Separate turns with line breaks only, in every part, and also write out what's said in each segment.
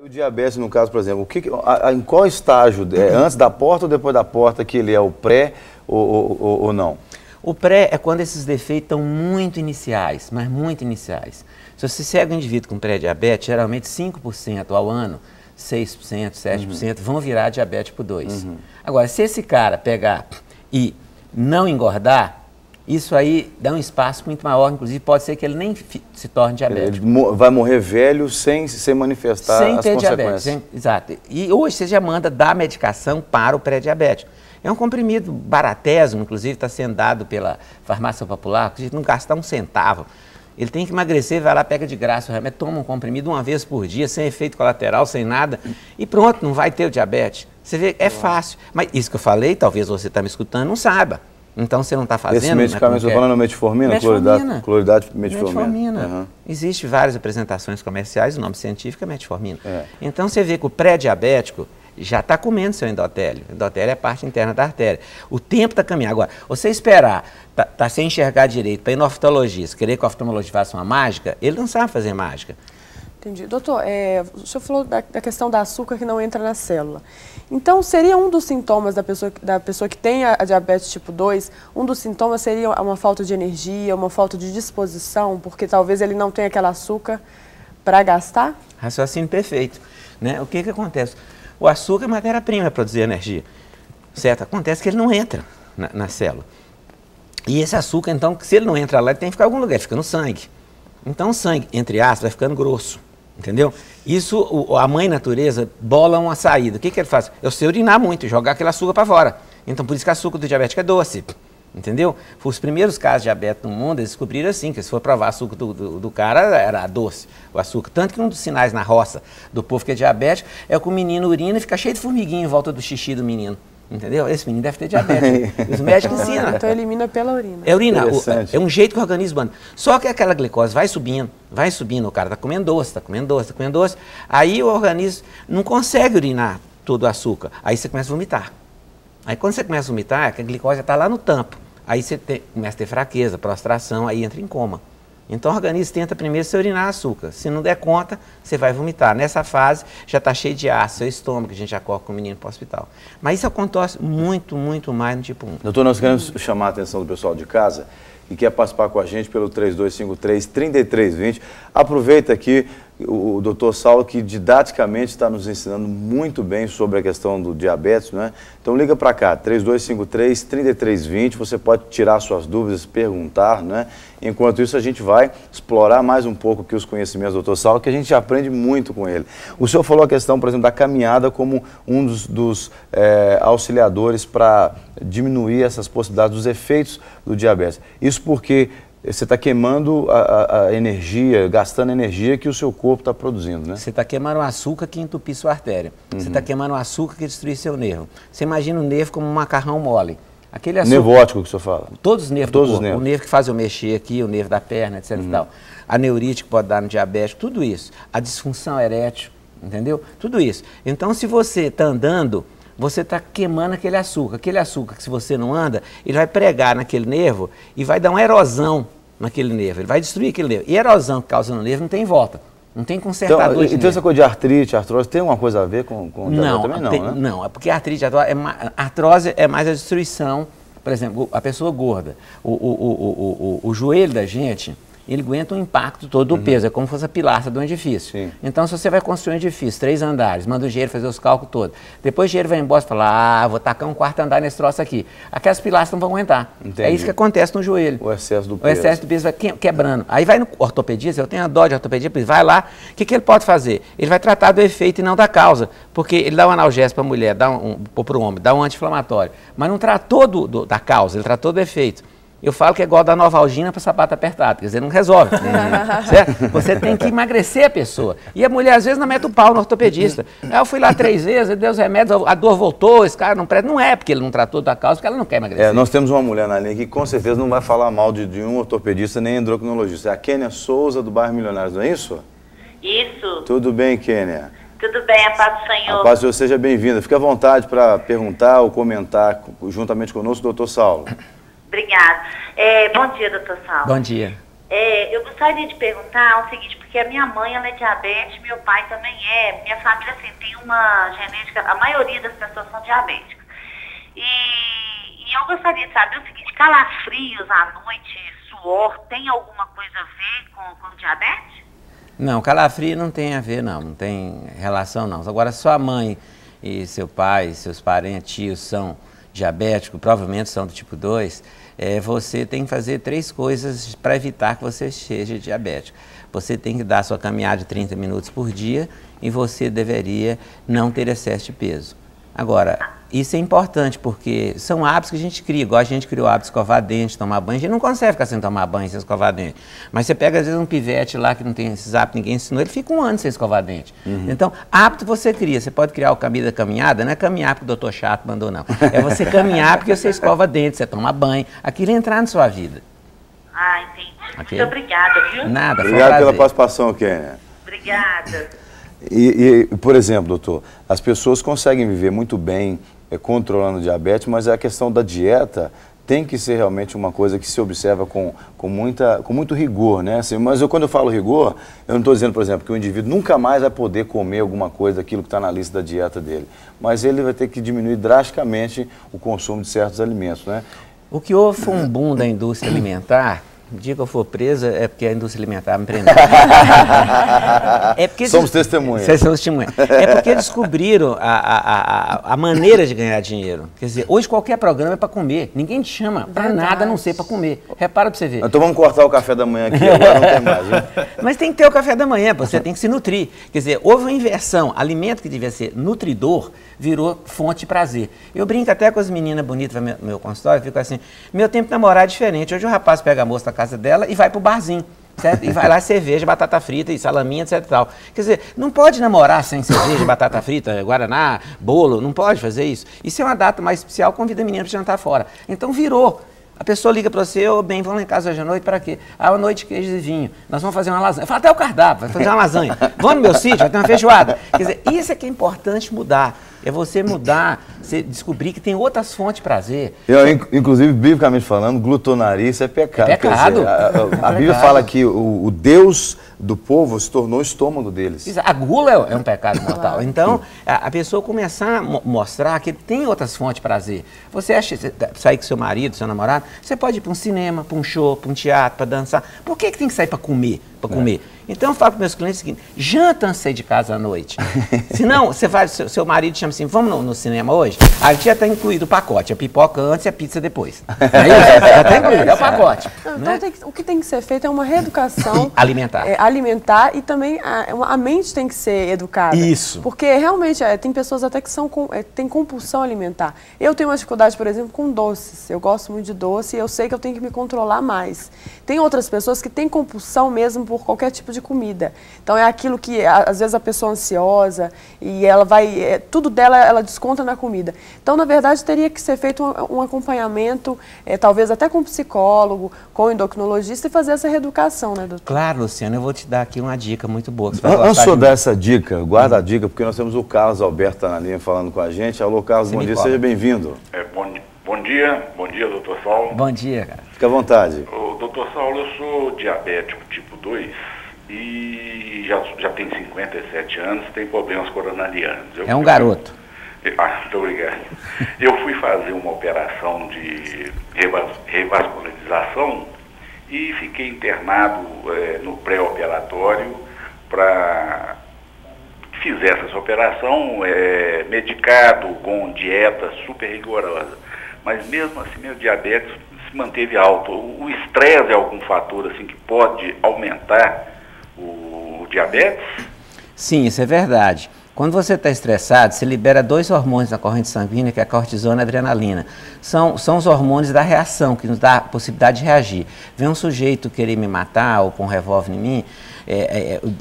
O diabetes, no caso, por exemplo, em qual estágio? Antes da porta ou depois da porta que ele é o pré ou não?
O pré é quando esses defeitos estão muito iniciais, mas muito iniciais. Se você segue um indivíduo com pré-diabetes, geralmente 5% ao ano, 6%, 7% vão virar diabetes tipo 2. Agora, se esse cara pegar e não engordar, isso aí dá um espaço muito maior, inclusive pode ser que ele nem se torne diabético.
Ele vai morrer velho sem manifestar
sem
as
ter
consequências.
Diabetes, exato. E hoje você já manda dar medicação para o pré-diabético. É um comprimido baratésimo, inclusive está sendo dado pela farmácia popular, que a gente não gasta um centavo. Ele tem que emagrecer, vai lá, pega de graça o remédio, toma um comprimido uma vez por dia, sem efeito colateral, sem nada, e pronto, não vai ter o diabetes. Você vê, é fácil. Mas isso que eu falei, talvez você está me escutando, não saiba. Então você não está fazendo.
Esse medicamento, estou falando metformina, cloridade metformina.
Existem várias apresentações comerciais, o nome científico é metformina. Então você vê que o pré-diabético já está comendo seu endotélio. O endotélio é a parte interna da artéria. O tempo está caminhando. Agora, você esperar, tá sem enxergar direito, para ir no oftalmologista, querer que o oftalmologista faça uma mágica, ele não sabe fazer mágica.
Entendi. Doutor, o senhor falou da questão da açúcar que não entra na célula. Então, seria um dos sintomas da pessoa que tem a diabetes tipo 2, um dos sintomas seria uma falta de energia, uma falta de disposição, porque talvez ele não tenha aquele açúcar para gastar?
Raciocínio perfeito. Né? O que acontece? O açúcar é matéria-prima para produzir energia, certo? Acontece que ele não entra na célula. E esse açúcar, então, se ele não entra lá, ele tem que ficar em algum lugar, ele fica no sangue. Então o sangue, entre aspas, vai ficando grosso, entendeu? Isso, a mãe natureza bola uma saída. O que ele faz? É você urinar muito, jogar aquele açúcar para fora. Então por isso que o açúcar do diabético é doce, entendeu? Os primeiros casos de diabetes no mundo, eles descobriram assim, que se for provar o açúcar do cara, era doce, o açúcar. Tanto que um dos sinais na roça do povo que é diabético é que o menino urina e fica cheio de formiguinha em volta do xixi do menino. Entendeu? Esse menino deve ter diabetes. Os médicos ensinam.
Então elimina pela urina.
É urina. É um jeito que o organismo anda. Só que aquela glicose vai subindo, o cara está comendo doce, está comendo doce, está comendo doce. Aí o organismo não consegue urinar todo o açúcar. Aí você começa a vomitar. Aí quando você começa a vomitar, a glicose está lá no tampo. Aí você começa a ter fraqueza, prostração, aí entra em coma. Então o organismo tenta primeiro se urinar açúcar. Se não der conta, você vai vomitar. Nessa fase, já está cheio de ácido, seu estômago, a gente já corre com o menino para o hospital. Mas isso acontece muito, muito mais no tipo 1.
Doutor, nós queremos chamar a atenção do pessoal de casa que quer participar com a gente pelo 3253-3320. Aproveita aqui o doutor Saulo, que didaticamente está nos ensinando muito bem sobre a questão do diabetes, né? Então liga para cá, 3253-3320, você pode tirar suas dúvidas, perguntar, né? Enquanto isso a gente vai explorar mais um pouco aqui os conhecimentos do doutor Saulo, que a gente aprende muito com ele. O senhor falou a questão, por exemplo, da caminhada como um dos auxiliadores para diminuir essas possibilidades dos efeitos do diabetes. Isso porque você está queimando a energia, gastando a energia que o seu corpo está produzindo, né?
Você está queimando o açúcar que entupir sua artéria. Você está queimando o açúcar que destrui seu nervo. Você imagina o nervo como um macarrão mole. Aquele açúcar,
nervo óptico que o senhor fala?
Todos os nervos do corpo. O nervo que faz eu mexer aqui, o nervo da perna, etc. E tal. A neurite que pode dar no diabético, tudo isso. A disfunção erétil, entendeu? Tudo isso. Então, se você está andando, você está queimando aquele açúcar. Aquele açúcar que se você não anda, ele vai pregar naquele nervo e vai dar uma erosão naquele nervo. Ele vai destruir aquele nervo. E a erosão que causa no nervo não tem volta. Não tem consertador.
Então essa coisa de artrite, artrose, tem alguma coisa a ver com o diabetes também? Não, né?
Não, é porque a artrite, artrose é mais a destruição. Por exemplo, a pessoa gorda, o joelho da gente, ele aguenta o impacto todo do peso, é como se fosse a pilastra de um edifício. Sim. Então, se você vai construir um edifício, 3 andares, manda o engenheiro fazer os cálculos todos, depois o engenheiro vai embora e fala, vou tacar um 4º andar nesse troço aqui. Aquelas pilastras não vão aguentar. Entendi. É isso que acontece no joelho.
O excesso do peso.
O excesso do peso vai quebrando. Aí vai no ortopedista, eu tenho a dó de ortopedia, vai lá, o que ele pode fazer? Ele vai tratar do efeito e não da causa, porque ele dá um analgésico para a mulher, ou para o homem, dá um anti-inflamatório, mas não tratou da causa, ele tratou do efeito. Eu falo que é igual dar Novalgina para sapato apertado, quer dizer, não resolve. Certo? Você tem que emagrecer a pessoa. E a mulher, às vezes, não mete o pau no ortopedista. Aí eu fui lá 3 vezes, ele deu os remédios, a dor voltou, esse cara não presta. Não é porque ele não tratou da causa, porque ela não quer emagrecer.
Nós temos uma mulher na linha que com certeza não vai falar mal de um ortopedista nem endocrinologista. É a Kênia Souza, do bairro Milionários, não é isso?
Isso.
Tudo bem, Kênia?
Tudo bem, a paz do Senhor.
A paz do Senhor, seja bem-vinda. Fique à vontade para perguntar ou comentar juntamente conosco, doutor Saulo.
Obrigada. Bom dia, doutor Saulo.
Bom dia.
Eu gostaria de perguntar o seguinte, porque a minha mãe ela é diabética, meu pai também é. Minha família assim, tem uma genética, a maioria das pessoas são diabéticas. E eu gostaria de saber o seguinte, calafrios à noite, suor, tem alguma coisa a ver com diabetes?
Não, calafrio não tem a ver não, não tem relação não. Agora, se sua mãe e seu pai, seus parentes, tios são diabéticos, provavelmente são do tipo 2, você tem que fazer 3 coisas para evitar que você seja diabético. Você tem que dar sua caminhada de 30 minutos por dia e você deveria não ter excesso de peso. Agora, isso é importante porque são hábitos que a gente cria, igual a gente criou o hábito de escovar dente, tomar banho, a gente não consegue ficar sem tomar banho, sem escovar dente. Mas você pega às vezes um pivete lá que não tem esses hábitos, ninguém ensinou, ele fica 1 ano sem escovar dente. Então, hábito você cria, você pode criar o caminho da caminhada, não é caminhar porque o doutor chato mandou não, é você caminhar porque você escova dente, você toma banho, aquilo é entrar na sua vida.
Ah, entendi.
Okay.
Muito obrigada, viu?
Nada,
Obrigado pela participação, Kênia.
Obrigada.
E, por exemplo, doutor, as pessoas conseguem viver muito bem controlando o diabetes, mas a questão da dieta tem que ser realmente uma coisa que se observa com muito rigor, né? Assim, mas quando eu falo rigor, eu não estou dizendo, por exemplo, que o indivíduo nunca mais vai poder comer alguma coisa daquilo que está na lista da dieta dele, mas ele vai ter que diminuir drasticamente o consumo de certos alimentos, né?
O que houve foi um boom da indústria alimentar. O dia que eu for presa é porque a indústria alimentar me prendeu.
Somos testemunhas.
Vocês são testemunhas. É porque descobriram a maneira de ganhar dinheiro. Quer dizer, hoje qualquer programa é para comer. Ninguém te chama para nada a não ser para comer. Repara para você ver.
Então vamos cortar o café da manhã aqui, agora não tem mais. Viu?
Mas tem que ter o café da manhã, você tem que se nutrir. Quer dizer, houve uma inversão. Alimento que devia ser nutridor virou fonte de prazer. Eu brinco até com as meninas bonitas no meu consultório, fico assim, meu tempo de namorar é diferente. Hoje o rapaz pega a moça da casa dela e vai pro barzinho, certo? E vai lá cerveja, batata frita e salaminha, etc e tal. Quer dizer, não pode namorar sem cerveja, batata frita, guaraná, bolo, não pode fazer isso. Isso é uma data mais especial, convida a menina para jantar fora. Então virou. A pessoa liga para você, ô, bem, vamos lá em casa hoje à noite, para quê? À noite, queijo e vinho. Nós vamos fazer uma lasanha. Fala até o cardápio, vai fazer uma lasanha. Vamos no meu sítio, vai ter uma feijoada. Quer dizer, isso é que é importante mudar. É você mudar, você descobrir que tem outras fontes de prazer.
Inclusive, biblicamente falando, glutonaria, isso é pecado.
É pecado.
Dizer, a Bíblia fala que o Deus do povo se tornou o estômago deles.
A gula é um pecado mortal. Então, a pessoa começar a mostrar que tem outras fontes de prazer. Você acha, sair com seu marido, seu namorado, você pode ir para um cinema, para um show, para um teatro, para dançar. Por que tem que sair para comer? Então eu falo para meus clientes o seguinte, janta antes de sair de casa à noite. Senão, você vai, seu marido chama assim, vamos no cinema hoje? Aí já está incluído o pacote, a pipoca antes e a pizza depois. Já está incluído, é o pacote.
Não, então o que tem que ser feito é uma reeducação
alimentar.
Alimentar e também a mente tem que ser educada.
Isso.
Porque realmente tem pessoas até que têm compulsão alimentar. Eu tenho uma dificuldade, por exemplo, com doces. Eu gosto muito de doce e eu sei que eu tenho que me controlar mais. Tem outras pessoas que têm compulsão mesmo por qualquer tipo de comida. Então é aquilo que às vezes a pessoa é ansiosa e ela vai, tudo dela ela desconta na comida. Então na verdade teria que ser feito um acompanhamento, talvez até com psicólogo, com endocrinologista e fazer essa reeducação, né, doutor?
Claro, Luciano, eu vou te dar aqui uma dica muito boa.
Antes de dar essa dica, guarda a dica, porque nós temos o Carlos Alberto na linha falando com a gente. Alô, Carlos, bom dia, seja bem-vindo.
Bom dia, doutor Saulo.
Bom dia, cara.
Fica à vontade.
Doutor Saulo, eu sou diabético tipo 2 e já tenho 57 anos, tenho problemas coronarianos.
É um garoto.
Muito obrigado. Eu fui fazer uma operação de revascularização e fiquei internado no pré-operatório para que fizesse essa operação, medicado, com dieta super rigorosa. Mas mesmo assim, meu diabetes se manteve alto. O estresse é algum fator assim, que pode aumentar o diabetes?
Sim, isso é verdade. Quando você está estressado, você libera 2 hormônios na corrente sanguínea, que é a cortisona e a adrenalina. São os hormônios da reação, que nos dá a possibilidade de reagir. Vem um sujeito querer me matar ou com um revólver em mim,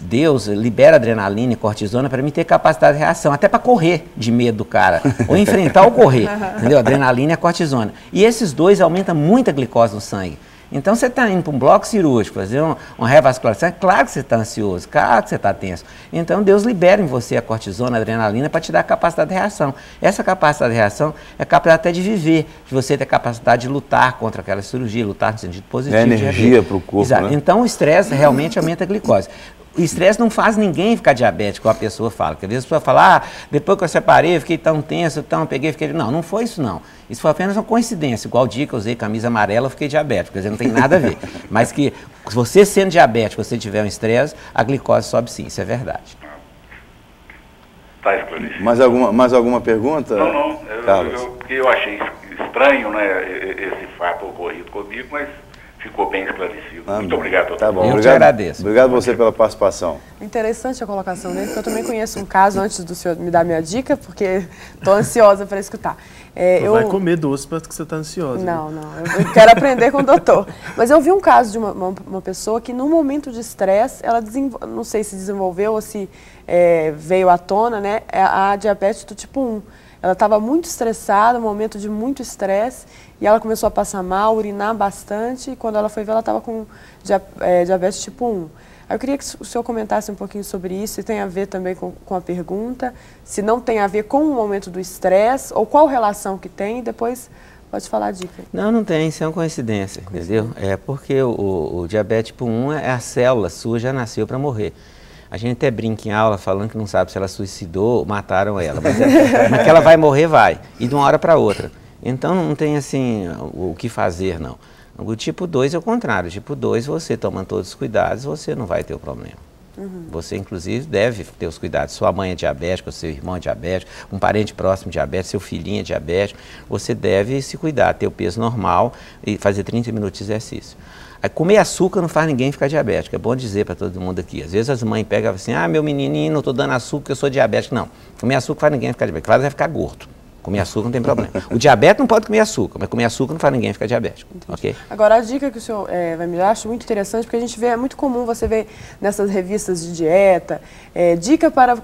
Deus libera adrenalina e cortisona para mim ter capacidade de reação, até para correr de medo do cara, ou enfrentar ou correr, entendeu? Adrenalina e a cortisona. E esses 2 aumentam muito a glicose no sangue. Então, você está indo para um bloco cirúrgico, fazer uma revascularização, é claro que você está ansioso, claro que você está tenso. Então, Deus libera em você a cortisona, a adrenalina, para te dar a capacidade de reação. Essa capacidade de reação é a capacidade até de viver, de você ter a capacidade de lutar contra aquela cirurgia, lutar no sentido positivo.
É energia para o corpo,
exato.
Né?
Então, o estresse realmente aumenta a glicose. O estresse não faz ninguém ficar diabético, a pessoa fala. Porque às vezes a pessoa fala, depois que eu separei, eu fiquei tão tenso, fiquei... Não, não foi isso não. Isso foi apenas uma coincidência. Igual o dia que eu usei camisa amarela, eu fiquei diabético. Quer dizer, não tem nada a ver. Mas que se você sendo diabético, você tiver um estresse, a glicose sobe sim, isso é verdade.
Está esclarecido.
Mais alguma pergunta?
Não.
Carlos?
Eu achei estranho, né, esse fato ocorrido comigo, mas ficou bem esclarecido. Muito obrigado.
Tá bom,
eu te agradeço.
Obrigado você pela participação.
Interessante a colocação dele, porque eu também conheço um caso, antes do senhor me dar minha dica, porque estou ansiosa para escutar.
Não vai comer doce porque você está ansiosa.
Não, eu quero aprender com o doutor. Mas eu vi um caso de uma pessoa que, no momento de estresse, ela não sei se desenvolveu ou se veio à tona, né, a diabetes do tipo 1. Ela estava muito estressada, um momento de muito estresse, e ela começou a passar mal, urinar bastante, e quando ela foi ver, ela estava com diabetes tipo 1. Aí eu queria que o senhor comentasse um pouquinho sobre isso, se tem a ver também com a pergunta, se não tem a ver com o momento do estresse, ou qual relação que tem, e depois pode falar a dica.
Não tem, isso é uma coincidência, entendeu? É porque o diabetes tipo 1, a célula sua já nasceu para morrer. A gente até brinca em aula falando que não sabe se ela suicidou ou mataram ela, mas que ela vai morrer, vai, e de uma hora para outra. Então não tem assim o que fazer, não. O tipo 2 é o contrário, o tipo 2 você tomando todos os cuidados, você não vai ter o problema. Você inclusive deve ter os cuidados, sua mãe é diabética, seu irmão é diabético, um parente próximo diabético, seu filhinho é diabético, você deve se cuidar, ter o peso normal e fazer 30 minutos de exercício. Aí, comer açúcar não faz ninguém ficar diabético, é bom dizer para todo mundo aqui. Às vezes as mães pegam assim, meu menininho, não estou dando açúcar, eu sou diabético. Não, comer açúcar faz ninguém ficar diabético, faz ficar gordo. Comer açúcar não tem problema. O diabetes não pode comer açúcar, mas comer açúcar não faz ninguém ficar diabético. Okay?
Agora, a dica que o senhor vai me dar, eu acho muito interessante, porque a gente vê, é muito comum você ver nessas revistas de dieta, dica para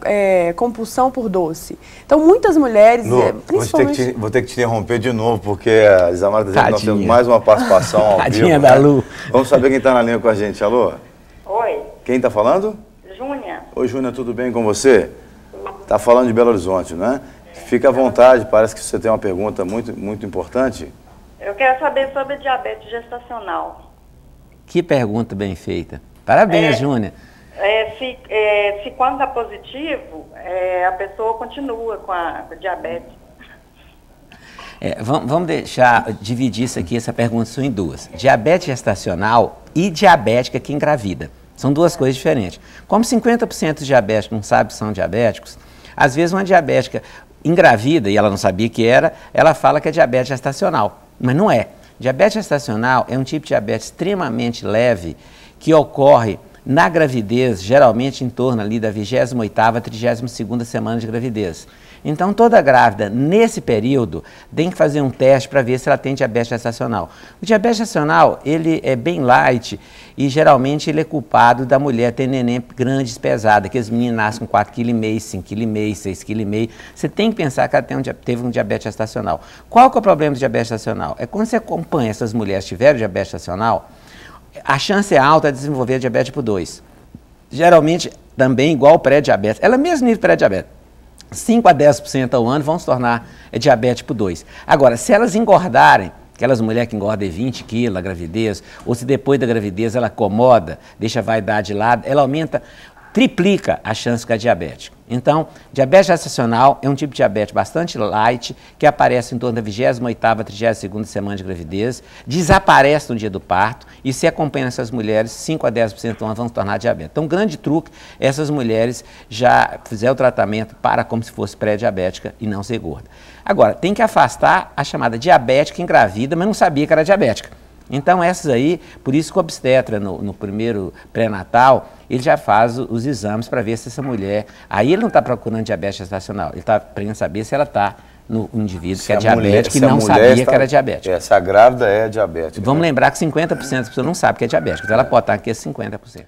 compulsão por doce. Então, muitas mulheres, principalmente...
Vou ter que te interromper de novo, porque a Isamara está dizendo que nós temos mais uma participação ao vivo.
Tadinha da Lu.
Vamos saber quem está na linha com a gente. Alô?
Oi.
Quem está falando?
Júnia.
Oi, Júnia, tudo bem com você? Está falando de Belo Horizonte, não é? Fica à vontade, parece que você tem uma pergunta muito importante.
Eu quero saber sobre diabetes gestacional.
Que pergunta bem feita. Parabéns, Júnia.
Se quando está positivo, a pessoa continua com a diabetes.
Vamos dividir isso aqui, essa pergunta são em duas. Diabetes gestacional e diabética que engravida. São duas coisas diferentes. Como 50% dos diabéticos não sabem que são diabéticos, às vezes uma diabética engravida, e ela não sabia que era, ela fala que é diabetes gestacional, mas não é. Diabetes gestacional é um tipo de diabetes extremamente leve que ocorre na gravidez, geralmente em torno ali da 28ª, 32ª semana de gravidez. Então, toda grávida, nesse período, tem que fazer um teste para ver se ela tem diabetes gestacional. O diabetes gestacional, ele é bem light e, geralmente, ele é culpado da mulher ter neném grande e pesada, que as meninas nascem com 4,5 kg, 5,5 kg, 6,5 kg. Você tem que pensar que ela teve um diabetes gestacional. Qual que é o problema do diabetes gestacional? É quando você acompanha essas mulheres que tiveram diabetes gestacional, a chance é alta de desenvolver diabetes tipo 2. Geralmente, também igual ao pré-diabetes. Ela é mesmo nível pré-diabetes. 5 a 10% ao ano vão se tornar diabetes tipo 2. Agora, se elas engordarem, aquelas mulheres que engordam 20 quilos na gravidez, ou se depois da gravidez ela acomoda, deixa a vaidade de lado, ela triplica a chance de ficar diabético. Então, diabetes gestacional é um tipo de diabetes bastante light, que aparece em torno da 28ª, 32ª semana de gravidez, desaparece no dia do parto, e se acompanha essas mulheres, 5 a 10% do ano vão se tornar diabéticas. Então, um grande truque é essas mulheres já fizeram o tratamento para como se fosse pré-diabética e não ser gorda. Agora, tem que afastar a chamada diabética engravida, mas não sabia que era diabética. Então, essas aí, por isso que o obstetra, no primeiro pré-natal, ele já faz os exames para ver se essa mulher... Aí ele não está procurando diabetes gestacional, ele está querendo saber se ela está no indivíduo que é diabético e não sabia que era diabética.
Essa grávida é diabética.
Vamos lembrar que 50% das pessoas não sabem que é diabética, então ela pode estar aqui a 50%.